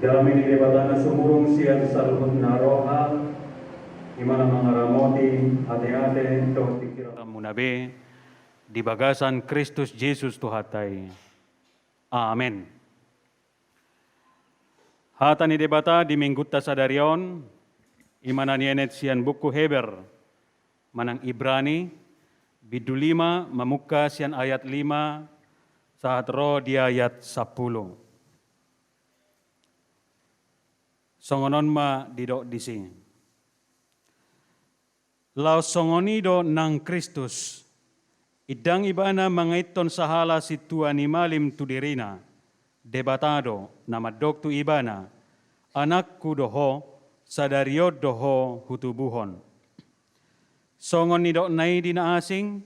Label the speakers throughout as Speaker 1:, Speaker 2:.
Speaker 1: Dalam ini debatana sumurung siya saluhut na roha, imana mangaramoti ate-ate toh tikira.
Speaker 2: Munabe di bagasan Kristus Yesus Tuhatai. Amen. Hata ni debata di minggutta sadarion, imana nienet sian buku Heber, manang Ibrani, bidulima memukka sian ayat 5, saat roh di ayat 10. Songonon ma didok disi. Lau songonido nang Kristus, idang ibana mangaiton sahala si tuani malim tudirina, debatado nama doktu ibana, anakku doho, sadariod doho hutubuhon. Songon nido nai dina asing,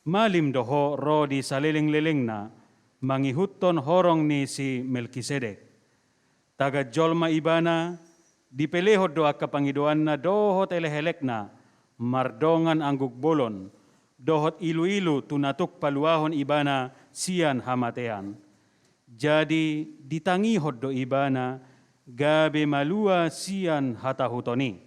Speaker 2: malim doho ro di saliling-lilingna, mangihutton horong ni si Melkisedek. Taga jolma ibana, dipelehod doa kapangidoan na dohot elehelekna, mardongan angguk bolon, dohot ilu-ilu tunatuk paluahon ibana sian hamatean. Jadi ditangihod do ibana, gabe malua sian hatahutoni.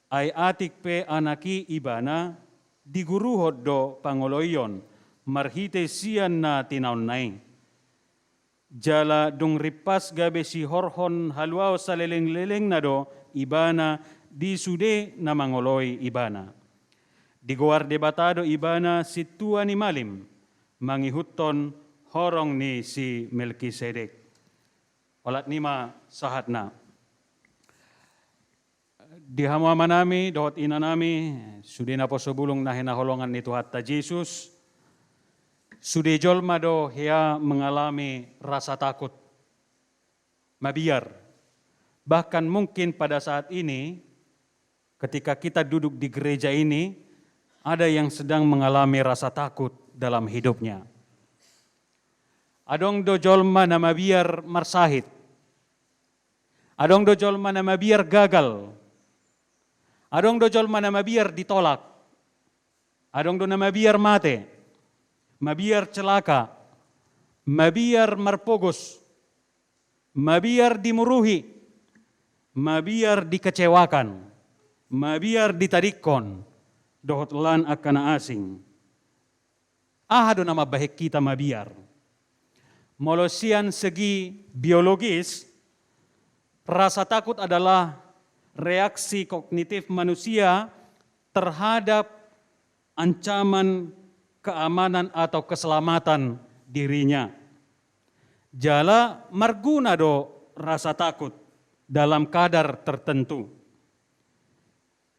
Speaker 2: Ay atik pe anaki ibana, diguruhod do pangoloyon, marhite sian na tinaon nai. Jala dung ripas gabe si horhon haluao sa leleng-leleng na do ibana di sude na mangoloy ibana. Di goar debatado ibana si tua ni malim mangihuton horong ni si Melkisedek. Olat nima sahat na. Di hamwa manami dohot ina nami sude na po subulong na hinaholongan ni Tuhan ta Jesus. Sude jolma do hea mengalami rasa takut, mabiar. Bahkan mungkin pada saat ini, ketika kita duduk di gereja ini, ada yang sedang mengalami rasa takut dalam hidupnya. Adong do jolma na mabiar marsahit. Adong do jolma na mabiar gagal. Adong do jolma na mabiar ditolak. Adong do na mabiar mate. Mabiar celaka, mabiar marpogos, mabiar dimuruhi, mabiar dikecewakan, mabiar ditadikon, dohot lan akan asing. Ahado nama baik kita mabiar. Molosian segi biologis, rasa takut adalah reaksi kognitif manusia terhadap ancaman keamanan atau keselamatan dirinya. Jala marguna do rasa takut dalam kadar tertentu.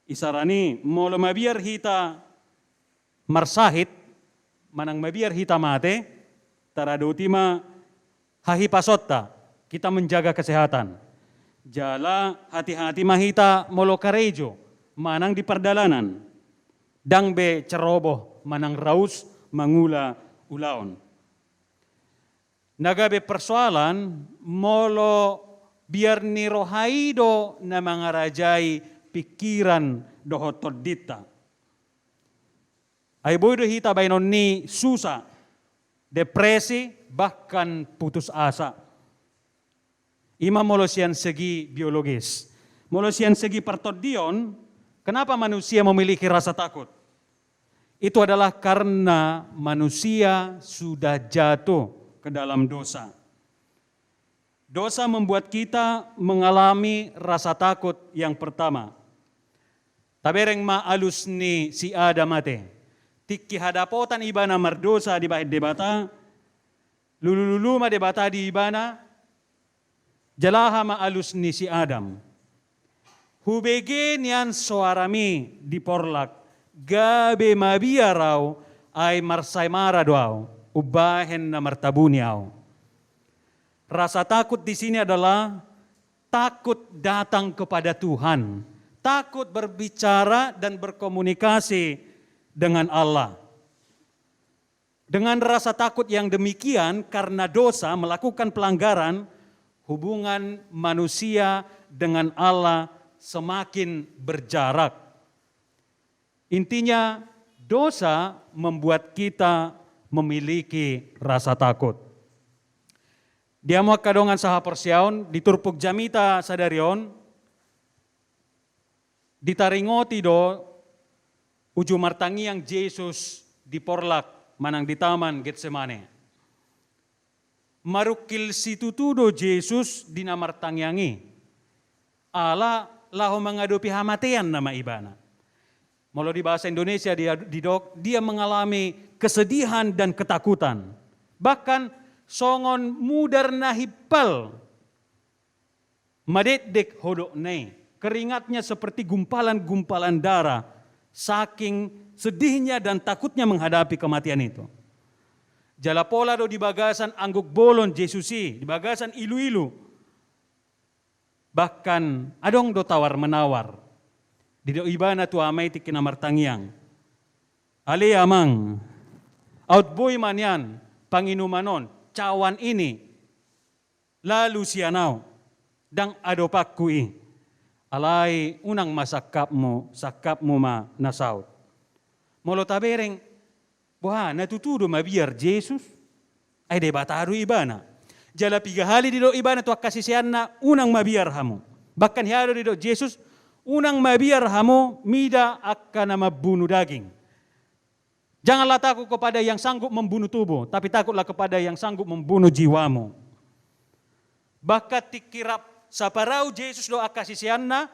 Speaker 2: Isarani molo mabiar hita marsahit, manang mabiar hita mate, taradutima hahi pasotta, kita menjaga kesehatan. Jala hati-hati mahita molo karejo, manang di perdalanan. Dang be ceroboh manang raus mangula ulaon. Nagabe persoalan molo biar ni rohaido na mangarajai pikiran dohot dita. Ay boydo hita bainon ni susah, depresi, bahkan putus asa. Ima molosian segi biologis. Molosian segi pertodion, kenapa manusia memiliki rasa takut? Itu adalah karena manusia sudah jatuh ke dalam dosa. Dosa membuat kita mengalami rasa takut yang pertama. Tabereng maalus ni si Adam ate. Tikki hadapotan ibana mardosa di bahid debata. Lulu-lulu ma debata di ibana. Jalaha maalus ni si Adam. Hubege nian suarami di porlak. Gabe mabiaraw ay marsay maradoaw, ubahen na martabuniaw. Rasa takut di sini adalah takut datang kepada Tuhan, takut berbicara dan berkomunikasi dengan Allah. Dengan rasa takut yang demikian karena dosa melakukan pelanggaran, hubungan manusia dengan Allah semakin berjarak. Intinya dosa membuat kita memiliki rasa takut. Dia mau kadongan saha persiaon, diturpuk jamita sadarion, ditaringoti do uju martangi yang Yesus diporlak manang di taman Getsemane. Marukil situ tudo Yesus dinamartangyangi. Allah lahu menghadapi hamatian nama ibana. Kalau di bahasa Indonesia dia mengalami kesedihan dan ketakutan. Bahkan songon mudar nahipal. Madedek hodok ne. Keringatnya seperti gumpalan-gumpalan darah. Saking sedihnya dan takutnya menghadapi kematian itu. Jala pola do di bagasan angguk bolon Yesusi. Di bagasan ilu-ilu. Bahkan adong do tawar menawar. Di do ibana tu amai ti kinamartangiang. Ali amang, outboy man yan, panginumanon, cawan ini, lalu sianaw, dang adopakui. Alay unang sakapmu ma nasaw. Molo tabereng, buha natutudo mabiar Jesus, ay debatado ibana. Jala 3 hali di do ibana tu kasisian na unang mabiar hamu. Bahkan hiado di do Jesus, unang mabiar hamu mida akan mabunuh daging. Janganlah takut kepada yang sanggup membunuh tubuh, tapi takutlah kepada yang sanggup membunuh jiwamu. Bakat tikirap saparau Yesus do akasisianna,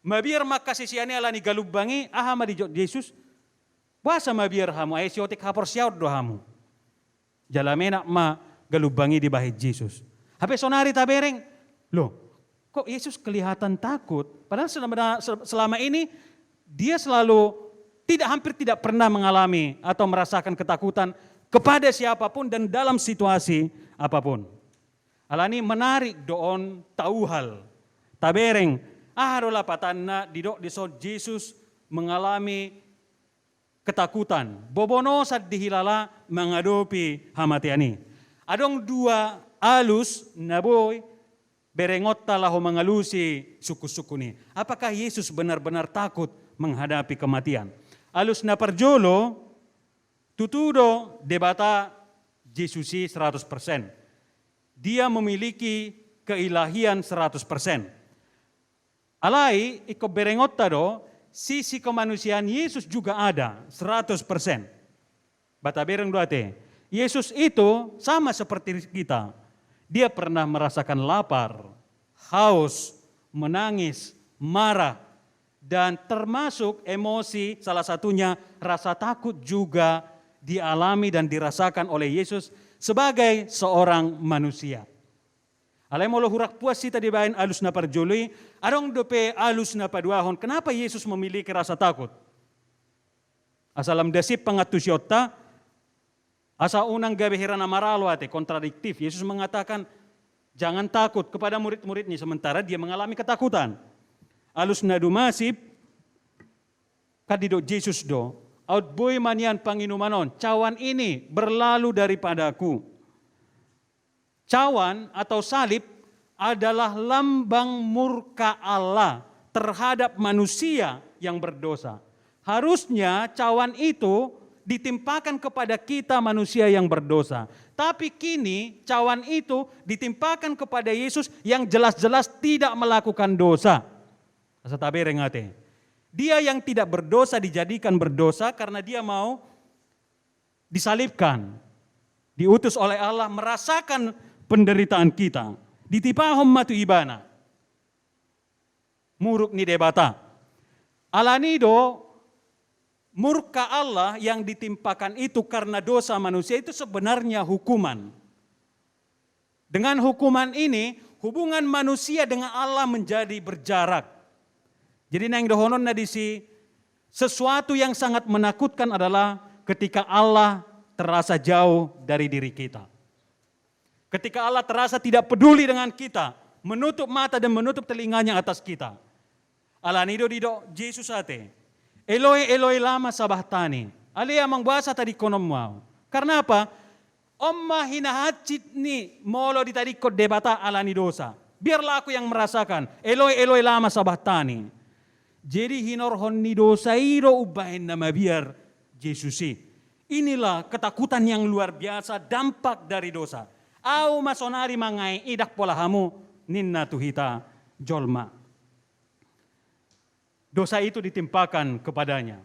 Speaker 2: mabiar makasisiannya alani galubbangi, ahama di Yesus, basa mabiar hamu, ay siotik hapor siyaut do hamu. Jalamena ma galubbangi di bahit Yesus. Hape sonari tabereng, loh, kok Yesus kelihatan takut? Padahal selama ini dia selalu hampir tidak pernah mengalami atau merasakan ketakutan kepada siapapun dan dalam situasi apapun. Alani menarik doon tauhal. Tabereng, aharola patanna didok disod Yesus mengalami ketakutan. Bobono sad dihilala mengadopi hamatiani. Adong 2 alus naboy berengot talahu mengalusi suku-suku ni. Apakah Yesus benar-benar takut menghadapi kematian? Alus na parjolo, tutudo debata Yesusi 100%. Dia memiliki keilahian 100%. Alai, iko berengot tado, sisi kemanusiaan Yesus juga ada 100%. Bata bereng duate, Yesus itu sama seperti kita. Dia pernah merasakan lapar, haus, menangis, marah, dan termasuk emosi salah satunya rasa takut juga dialami dan dirasakan oleh Yesus sebagai seorang manusia. Alay molo hurak puas sita di bayan alus na parjuli, arong dope alus na paduahon, kenapa Yesus memiliki rasa takut? Asalam dasip pangatusyota, asa unang gabi hirana maralo ate, kontradiktif. Yesus mengatakan, jangan takut kepada murid-muridnya, sementara dia mengalami ketakutan. Alus na dumasip, kadido Jesus do, outboy manian panginumanon, cawan ini berlalu daripadaku. Cawan atau salib adalah lambang murka Allah terhadap manusia yang berdosa. Harusnya cawan itu ditimpakan kepada kita manusia yang berdosa. Tapi kini cawan itu ditimpakan kepada Yesus yang jelas-jelas tidak melakukan dosa. Asa tabereng ate. Dia yang tidak berdosa dijadikan berdosa karena dia mau disalibkan. Diutus oleh Allah merasakan penderitaan kita. Ditipahom matu ibana. Muruk ni debata. Alanido murka Allah yang ditimpakan itu karena dosa manusia itu sebenarnya hukuman. Dengan hukuman ini hubungan manusia dengan Allah menjadi berjarak. Jadi nang dohonon na disi sesuatu yang sangat menakutkan adalah ketika Allah terasa jauh dari diri kita. Ketika Allah terasa tidak peduli dengan kita, menutup mata dan menutup telinganya atas kita. Alanido dido Jesus ate. Eloi Eloi lama sabahtani. Ali amang bahasa tadi konom mau. Karena apa? Omma hinahacit ni molo di tadi kod debata alani dosa. Biarlah aku yang merasakan. Eloi Eloi lama sabahtani. Jadi hinorhon ni dosa iro ubahin nama biar Yesusi. Inilah ketakutan yang luar biasa dampak dari dosa. Au masonari mangai idak pola hamu ninna tuhita jolma. Dosa itu ditimpakan kepadanya.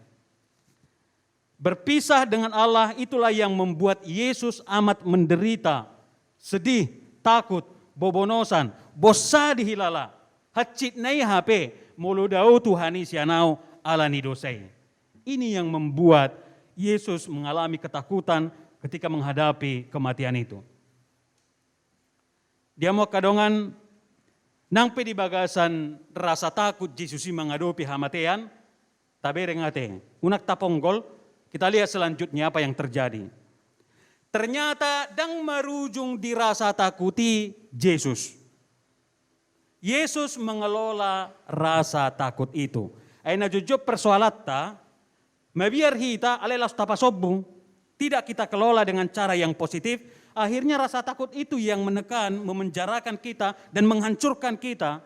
Speaker 2: Berpisah dengan Allah itulah yang membuat Yesus amat menderita, sedih, takut, bobonosan, bosa dihilala, hacit nai hape, molodau Tuhani sianau alani dosai. Ini yang membuat Yesus mengalami ketakutan ketika menghadapi kematian itu. Dia mau kadongan nangpe di bagasan rasa takut Yesus menghadapi hamatean, tabereng ate, unak taponggol, kita lihat selanjutnya apa yang terjadi. Ternyata dang merujung di rasa takuti Yesus. Yesus mengelola rasa takut itu. Aina jujur persoalatta, mabiar hita alelas tapasobung, tidak kita kelola dengan cara yang positif, akhirnya rasa takut itu yang menekan, memenjarakan kita dan menghancurkan kita.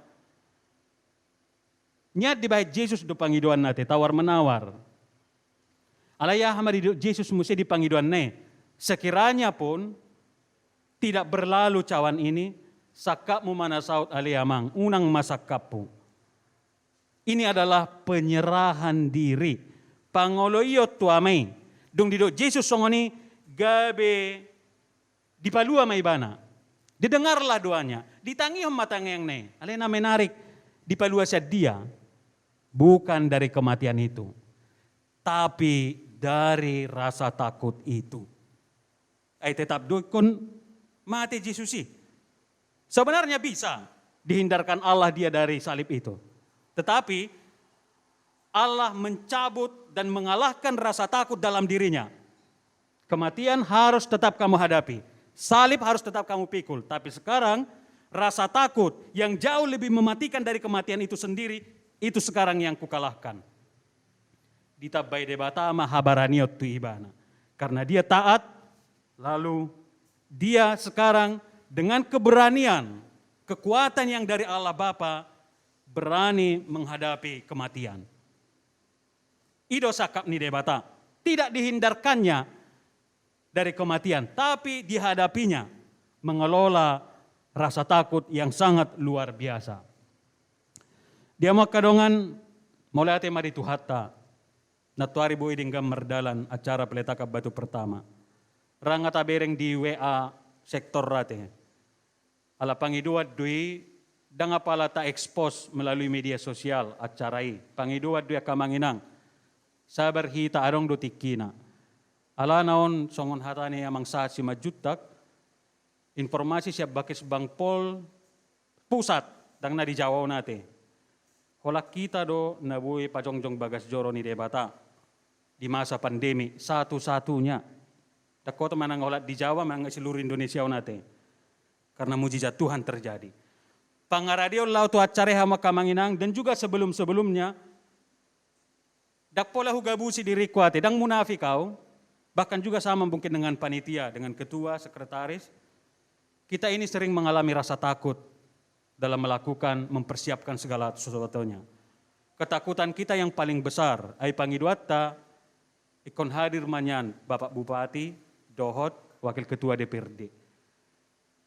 Speaker 2: Nyat di bait Yesus do pangiduan nate tawar menawar. Alaya hamari Yesus mesti di pangiduan ne. Sekiranya pun tidak berlalu cawan ini, sakapmu mana saut aliamang, unang masakapu. Ini adalah penyerahan diri. Pangoloyo tuamay. Dung didok Yesus songoni gabe dipalua may bana. Didengarlah doanya. Ditangihom matang yang ne. Alena menarik. Dipalua siya dia. Bukan dari kematian itu. Tapi dari rasa takut itu. Ay tetap dukun mati Yesusi. Sebenarnya bisa dihindarkan Allah dia dari salib itu. Tetapi Allah mencabut dan mengalahkan rasa takut dalam dirinya. Kematian harus tetap kamu hadapi. Salib harus tetap kamu pikul. Tapi sekarang rasa takut yang jauh lebih mematikan dari kematian itu sendiri, itu sekarang yang kukalahkan. Ditabai debata mahabaraniot tu ibana. Karena dia taat, lalu dia sekarang dengan keberanian, kekuatan yang dari Allah Bapa berani menghadapi kematian. Ido sakap ni debata, tidak dihindarkannya dari kematian, tapi dihadapinya, mengelola rasa takut yang sangat luar biasa. Dia mau kadongan mulai ate mari tuhata, natuari bu idinggam merdalan acara peletaka batu pertama. Ranga tabereng di WA sektor rate. Ala pangiduat dui dang apala ta expose melalui media sosial acarai. Pangiduat dui kamanginang. Sabar hita arong do tikina. Ala naon songon hatane amang saat si majutak. Informasi siap bakis Bang Pol pusat dang na di Jawa nate. Holak kita do nabui pajongjong bagas joro ni debata. Di masa pandemi satu-satunya. Dakota manang olat di Jawa manang seluruh Indonesia nate. Karena mujizat Tuhan terjadi. Pangaradio lau tu acare hama kamanginang dan juga sebelum-sebelumnya dak pola hugabusi diri kuate dang munafik kau, bahkan juga sama mungkin dengan panitia, dengan ketua, sekretaris. Kita ini sering mengalami rasa takut dalam melakukan, mempersiapkan segala sesuatunya. Ketakutan kita yang paling besar, ai pangiduatta, ikon hadir manyan Bapak Bupati, Dohot, Wakil Ketua DPRD.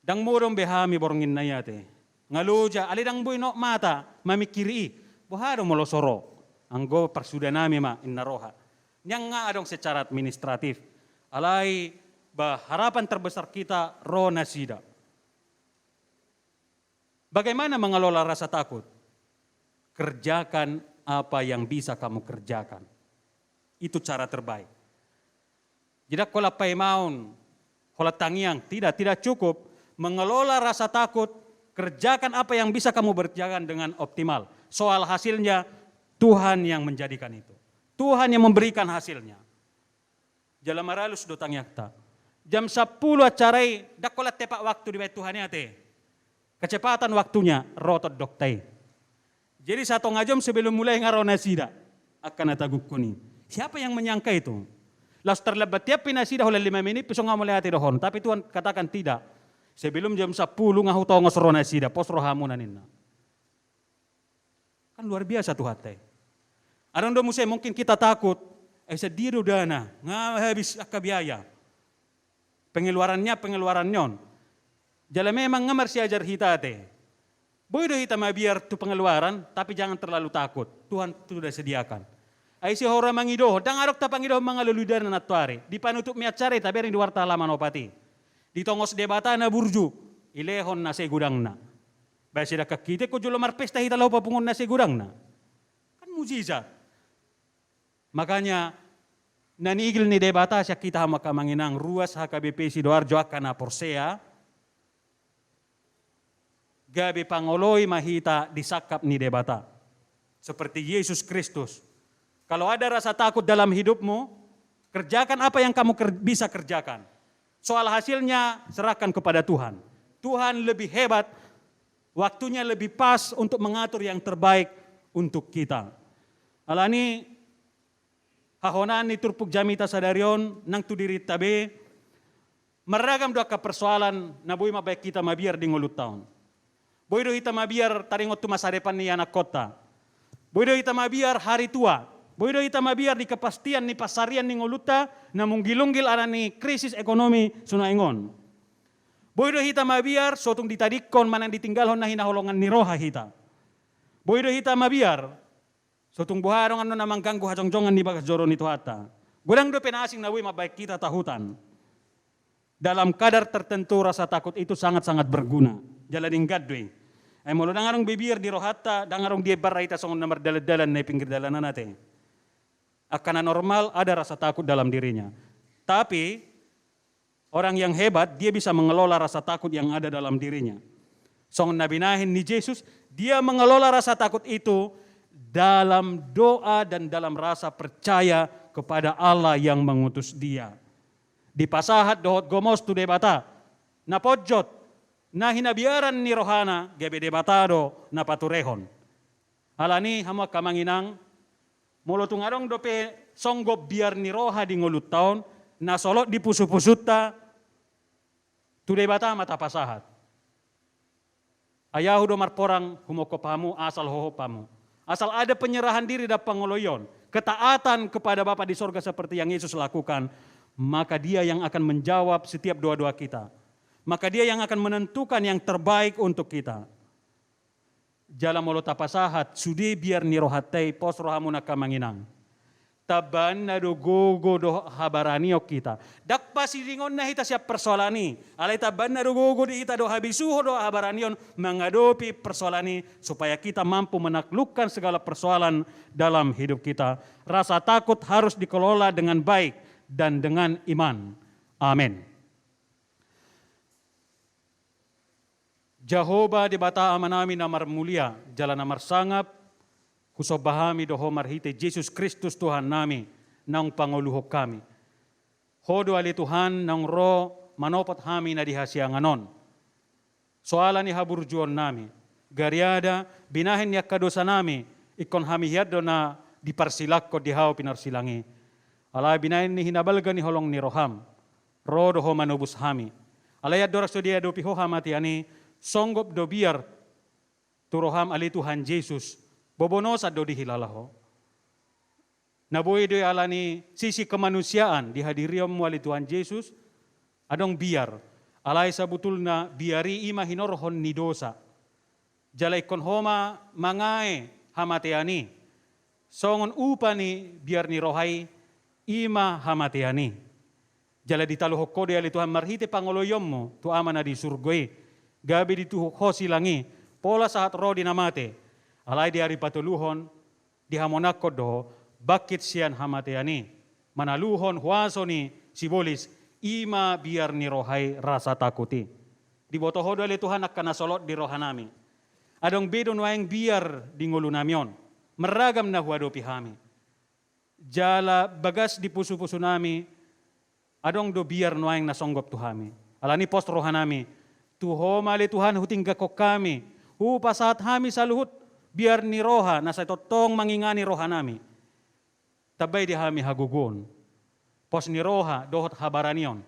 Speaker 2: Dang murong behami borongin na yate. Ngaluja, alidang boy no mata, mamikiri, buhado molosoro. Anggo persudanami ma innaroha. Yang nga adong secara administratif. Alay, harapan terbesar kita roh nasida. Bagaimana mengelola rasa takut? Kerjakan apa yang bisa kamu kerjakan. Itu cara terbaik. Jadi kalau paimaun, kalau tangiang, tidak cukup. Mengelola rasa takut, kerjakan apa yang bisa kamu berjalan dengan optimal. Soal hasilnya, Tuhan yang menjadikan itu. Tuhan yang memberikan hasilnya. Jalan maralus do tangyakta. Jam 10 acarai, dakolat tepak waktu di bait Tuhan te. Kecepatan waktunya, rotot doktai. Jadi satu ngajam sebelum mulai ngarona sida, akan ataguk kuning. Siapa yang menyangka itu? Las terlebat tiap pinasida oleh 5 menit, pisong mulai hati dohon. Tapi Tuhan katakan tidak. Sebelum jam 10 ngahu tongos rona sida, pos rohamunan inna. Kan luar biasa Tuhan teh. Adang do musai mungkin kita takut, sediru dana, habis biaya. Pengeluaran nyon. Jala memang ngamar si ajar hitate. Boy do hita mabiar tu pengeluaran, tapi jangan terlalu takut. Tuhan sudah sediakan. Ay si hora mangido, dangarok ta pangido mga luludan na natuari. Di panutup mi acara tapi ring di warta laman opati. Di tongos debata na burju, ilehon na se gudang na. Baya sida kakite ko julo marpesta hita lau papungon na se gudang na. Kan mujizat. Makanya nanigil ni debata siya kita maka manginang ruas HKBP Sidoarjo akan na porsea. Gabi pangoloy mahita disakap ni debata. Seperti Yesus Kristus. Kalau ada rasa takut dalam hidupmu, kerjakan apa yang kamu bisa kerjakan. Soal hasilnya serahkan kepada Tuhan. Tuhan lebih hebat, waktunya lebih pas untuk mengatur yang terbaik untuk kita. Alani hahonan ni turpuk jamita sadarion nang tu diri tabe meragam doa ke persoalan na boy mabaik kita mabiar di ngulut tahun. Boy do hita mabiar taringot tu masa depan ni anak kota. Boy do hita mabiar hari tua. Boy do hita mabiar di kepastian ni pasarian ni nguluta na munggilunggil ana ni krisis ekonomi sunaingon. Boy do hita mabiar sotong ditadikon manang ditinggalhon na hinaholongan ni roha hita. Boy do hita mabiar sotong buharong ano namang ganggu hajongjongan ni bagas joro ni tuhata. Gudang do penasing na boy mabaik kita tahutan. Dalam kadar tertentu rasa takut itu sangat-sangat berguna. Jalading gadwe. Ay mulu dangarong bibir di rohata, dangarong di baraita songon nomor dalan-dalan na pinggir dalanan natin. Akan normal ada rasa takut dalam dirinya. Tapi orang yang hebat dia bisa mengelola rasa takut yang ada dalam dirinya. Songon nabinahin ni Yesus, dia mengelola rasa takut itu dalam doa dan dalam rasa percaya kepada Allah yang mengutus dia. Di pasahat dohot gomos tu debata, na podjot, na hinabiaran ni rohana, gabe debatado na paturehon. Alani hama kamanginang, mulo tungarong dope songgop biar ni roha di ngulut taon, na solot di pusu-pusuta, tu debata mata pasahat. Ayahu do marporang humokopamu asal hohopamu. Asal ada penyerahan diri dan pengoloyon, ketaatan kepada Bapa di sorga seperti yang Yesus lakukan, maka dia yang akan menjawab setiap doa-doa kita. Maka dia yang akan menentukan yang terbaik untuk kita. Jala molota pasahat, sudi biar ni rohatay pos rohamuna kamanginang. Taban na do gogo do habaraniok kita. Dakpa siringon na hita siap persolani. Alay taban na do gogo di hita do habisuho do habaranion mengadopi persolani supaya kita mampu menaklukkan segala persoalan dalam hidup kita. Rasa takut harus dikelola dengan baik dan dengan iman. Amin. Jehovah di bata amanami namar mulia, jalan namar sangap, kusobahami doho marhite Yesus Kristus Tuhan nami, nang panguluhok kami. Hodo ali Tuhan nang ro manopot hami na dihasianganon. Soalan ni haburjuon nami, gariada binahin niya kadosa nami, ikon hami hiado na diparsilak ko dihaw pinarsilangi. Alay binahin ni hinabalga ni holong ni roham, ro doho manubus hami. Alayat doras do dia do piho hamati ani, songgop do biar turoham ali Tuhan Yesus bobono sa do dihilalaho. Nabuhi do alani sisi kemanusiaan dihadiriom mo ali Tuhan Yesus adong biar alay sa butul na biari ima hinorohon ni dosa. Jalay konhoma mangae hamateani. Songon upa ni biar ni rohay ima hamateani. Jalay ditaluhok ko di ali Tuhan marhite pangoloyom mo tu ama na di surgoy. Gabi dituhuk hosi langi, pola saat ro dinamate, alay di ari patuluhon, dihamonakko do, bakit siyan hamateani, manaluhon huaso ni sibolis, ima biar ni rohay rasa takuti. Di botohodo ali Tuhan akan nasolot di rohanami. Adong bedon waeng biar di ngulu namyon, meragam na huado pihami. Jala bagas di pusu-pusu nami, adong do biar nuaeng nasonggop tuhami. Alani post rohanami, Tuho mali Tuhan hutingga ko kami. Upa saat hami sa luhut biar ni roha na sa totong mangingani roha nami. Tabay di hami hagugon. Pos ni roha dohot habaranion.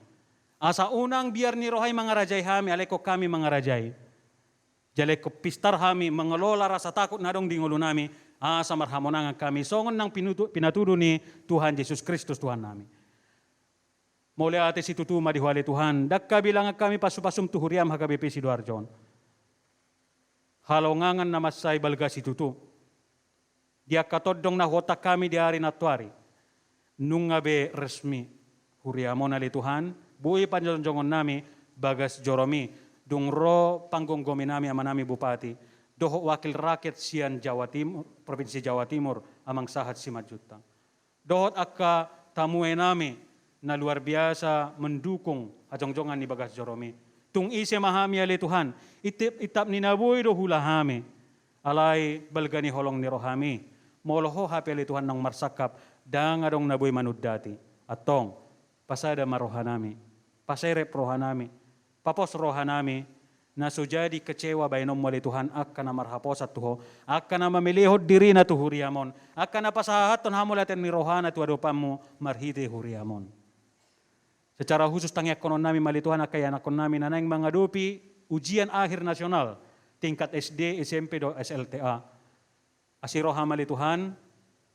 Speaker 2: Asa unang biar ni rohay mga rajay hami alay ko kami mga rajay. Jalay ko pistar hami mengelola rasa takut nadong di ngulo nami. Asa marhamonangan kami songon ng pinatudo ni Tuhan Yesus Kristus Tuhan nami. Muli ate si tutuma di huali Tuhan. Dakka bilang kami pasupasum tuhuriam hakabepe si Duarjon. Halongangan na masay balga si tutu. Dia katodong na hotak kami di hari natuari. Nungabe resmi. Huriamon ali Tuhan. Bui panjonjongon nami bagas joromi. Dungro panggonggomi nami amanami bupati. Doho wakil rakyat sian Jawa Timur, Provinsi Jawa Timur, amang sahat si Majutang. Dohot akka tamue nami na luar biasa mendukung ajongjongan ni bagas joromi. Tung ise mahami ali Tuhan, itap ni nabuy do hulahami, alay balgani holong ni rohami, moloho hapi ali Tuhan ng marsakap, dang adong nabuy manud dati, atong pasada marohanami, pasirep rohanami, papos rohanami, na sujadi kecewa bainom mali Tuhan akka na marhaposat tuho, akka na mamilihod diri na tuhuriamon, akka na pasahaton hamulaten ni rohana tu adopamu marhite huriamon. Secara khusus tangyak konon nami mali Tuhan akka yanakon nami nanang mangadupi ujian akhir nasional tingkat SD, SMP do SLTA. Asiroha mali Tuhan,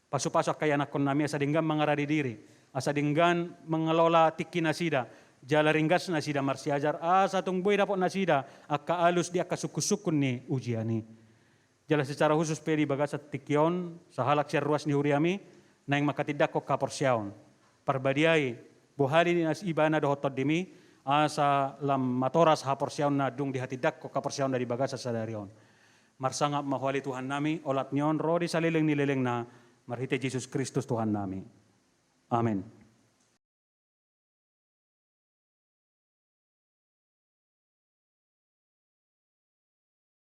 Speaker 2: pasupasok akka yanakon nami asadinggan mangaradi diri, asadinggan mengelola tiki nasida, jala ringgas nasida marsiajar, satung boy dapot nasida, akka alus di akka suku-sukun ni ujiani. Jala secara khusus pedi bagasat tikion, sahalak siar ruas ni huriami, naing makatidak ko kaporsyaon. Parbadiai, buhali ni nas ibana dohotot dimi, asa lam matoras haporsyaon na dung dihatidak ko kaporsyaon dari bagasat sadarion. Marsangap mahwali Tuhan nami, olat nyon, rodi salileng nilileng na, marhite Jesus Kristus Tuhan nami. Amen.